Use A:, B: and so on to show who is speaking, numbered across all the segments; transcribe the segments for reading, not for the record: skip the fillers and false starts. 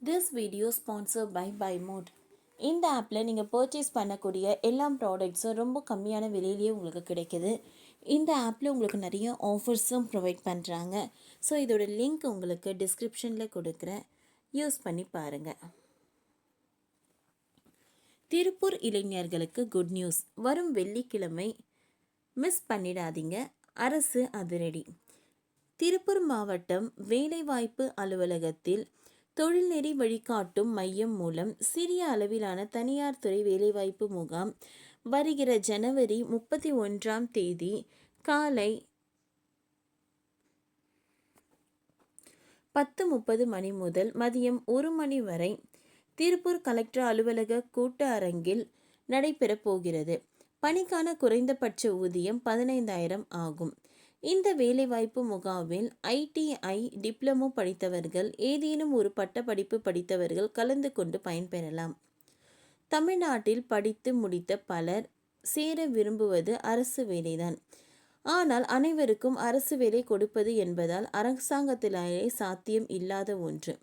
A: This video sponsored by BuyMode. இந்த ஆப்பில் நீங்கள் பர்ச்சேஸ் பண்ணக்கூடிய எல்லா ப்ராடக்ட்ஸும் ரொம்ப கம்மியான விலையிலேயே உங்களுக்கு கிடைக்கிது. இந்த ஆப்பில் உங்களுக்கு நிறைய ஆஃபர்ஸும் ப்ரொவைட் பண்ணுறாங்க. ஸோ இதோட லிங்க் உங்களுக்கு டிஸ்கிரிப்ஷனில் கொடுக்குறேன், யூஸ் பண்ணி பாருங்கள். திருப்பூர் இளைஞர்களுக்கு குட் நியூஸ். வரும் வெள்ளிக்கிழமை மிஸ் பண்ணிடாதீங்க, அரசு அதிரடி. திருப்பூர் மாவட்டம் வேலைவாய்ப்பு அலுவலகத்தில் தொழில்நெறி வழிகாட்டும் மையம் மூலம் சிறிய அளவிலான தனியார் துறை வேலைவாய்ப்பு முகாம் வருகிற ஜனவரி 31 காலை 10:30 மணி முதல் மதியம் 1 மணி வரை திருப்பூர் கலெக்டர் அலுவலக கூட்ட அரங்கில் நடைபெறப் போகிறது. பணிக்கான குறைந்தபட்ச ஊதியம் 15,000 ஆகும். இந்த வேலைவாய்ப்பு முகாமில் ITI டிப்ளமோ படித்தவர்கள், ஏதேனும் ஒரு பட்டப்படிப்பு படித்தவர்கள் கலந்து கொண்டு பயன்பெறலாம். தமிழ்நாட்டில் படித்து முடித்த பலர் சேர விரும்புவது அரசு வேலைதான். ஆனால் அனைவருக்கும் அரசு வேலை கொடுப்பது என்பதால் அரசாங்கத்திலேயே சாத்தியம் இல்லாத ஒன்று.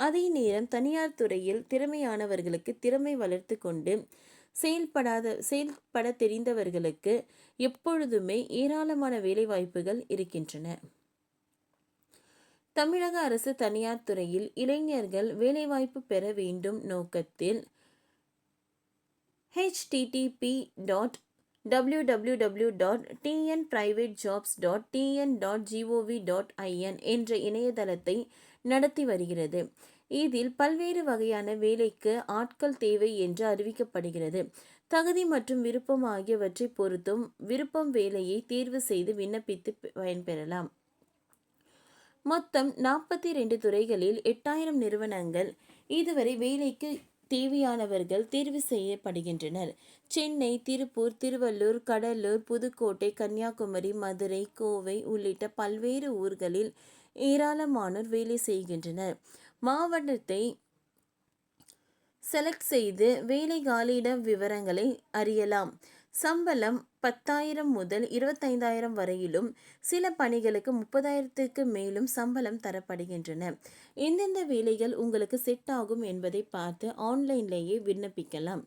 A: அதே நேரம் தனியார் துறையில் திறமையானவர்களுக்கு திறமை வளர்த்து கொண்டு செயல்பட தெரிந்தவர்களுக்கு எப்பொழுதுமே ஏராளமான வேலைவாய்ப்புகள் இருக்கின்றன. தமிழக அரசு தனியார் துறையில் இளைஞர்கள் வேலைவாய்ப்பு பெற வேண்டும் நோக்கத்தில் http://www.tnprivatejobs.tn.gov.in என்ற இணையதளத்தை நடத்தி வருகிறது. இதில் பல்வேறு வகையான வேலைக்கு ஆட்கள் தேவை என்று அறிவிக்கப்படுகிறது. தகுதி மற்றும் விருப்பம் ஆகியவற்றை பொறுத்தும் விருப்பம் வேலையை தேர்வு செய்து விண்ணப்பித்து பயன்பெறலாம். மொத்தம் 42 துறைகளில் 8,000 நிறுவனங்கள் இதுவரை வேலைக்கு தேவையானவர்கள் தேர்வு செய்யப்படுகின்றனர். சென்னை, திருப்பூர், திருவள்ளூர், கடலூர், புதுக்கோட்டை, கன்னியாகுமரி, மதுரை, கோவை உள்ளிட்ட பல்வேறு ஊர்களில் ஏராளமானோர் வேலை செய்கின்றனர். மாவட்டத்தை செலக்ட் செய்து வேலை காலியிட விவரங்களை அறியலாம். சம்பளம் 10,000 முதல் 25,000 வரையிலும், சில பணிகளுக்கு 30,000க்கு மேலும் சம்பளம் தரப்படுகின்றன. எந்தெந்த வேலைகள் உங்களுக்கு செட் ஆகும் என்பதை பார்த்து ஆன்லைன்லேயே விண்ணப்பிக்கலாம்.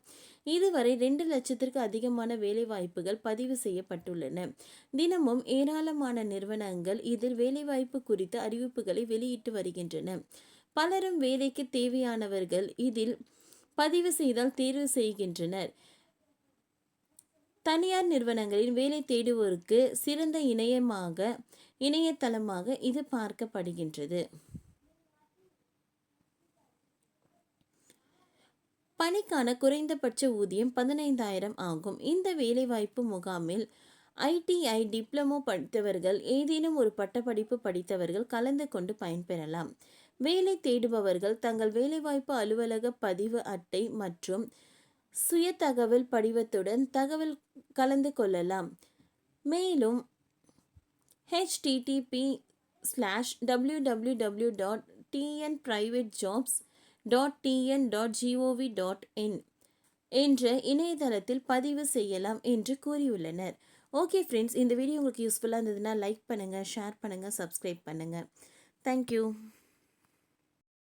A: இதுவரை 2 லட்சத்திற்கு அதிகமான வேலைவாய்ப்புகள் பதிவு செய்யப்பட்டுள்ளன. தினமும் ஏராளமான நிறுவனங்கள் இதில் வேலைவாய்ப்பு குறித்த அறிவிப்புகளை வெளியிட்டு வருகின்றன. பலரும் வேலைக்கு தேவையானவர்கள் இதில் பதிவு செய்தால் தேர்வு செய்கின்றனர். தனியார் நிறுவனங்களில் வேலை தேடுவோருக்கு சிறந்த இணையதளமாக இது பார்க்கப்படுகின்றது. பணிக்கான குறைந்தபட்ச ஊதியம் 15,000 ஆகும். இந்த வேலைவாய்ப்பு முகாமில் ITI டிப்ளமோ படித்தவர்கள், ஏதேனும் ஒரு பட்டப்படிப்பு படித்தவர்கள் கலந்து கொண்டு பயன்பெறலாம். வேலை தேடுபவர்கள் தங்கள் வேலைவாய்ப்பு அலுவலக பதிவு அட்டை மற்றும் சுய தகவல் படிவத்துடன் கலந்து கொள்ளலாம். மேலும் http://www.tnprivatejobs.tn.gov.in என்ற இணையதளத்தில் பதிவு செய்யலாம் என்று கூறியுள்ளனர். ஓகே ஃப்ரெண்ட்ஸ், இந்த வீடியோ உங்களுக்கு யூஸ்ஃபுல்லாக இருந்ததுன்னா லைக் பண்ணுங்கள், ஷேர் பண்ணுங்கள், சப்ஸ்கிரைப் பண்ணுங்கள். தேங்க்யூ.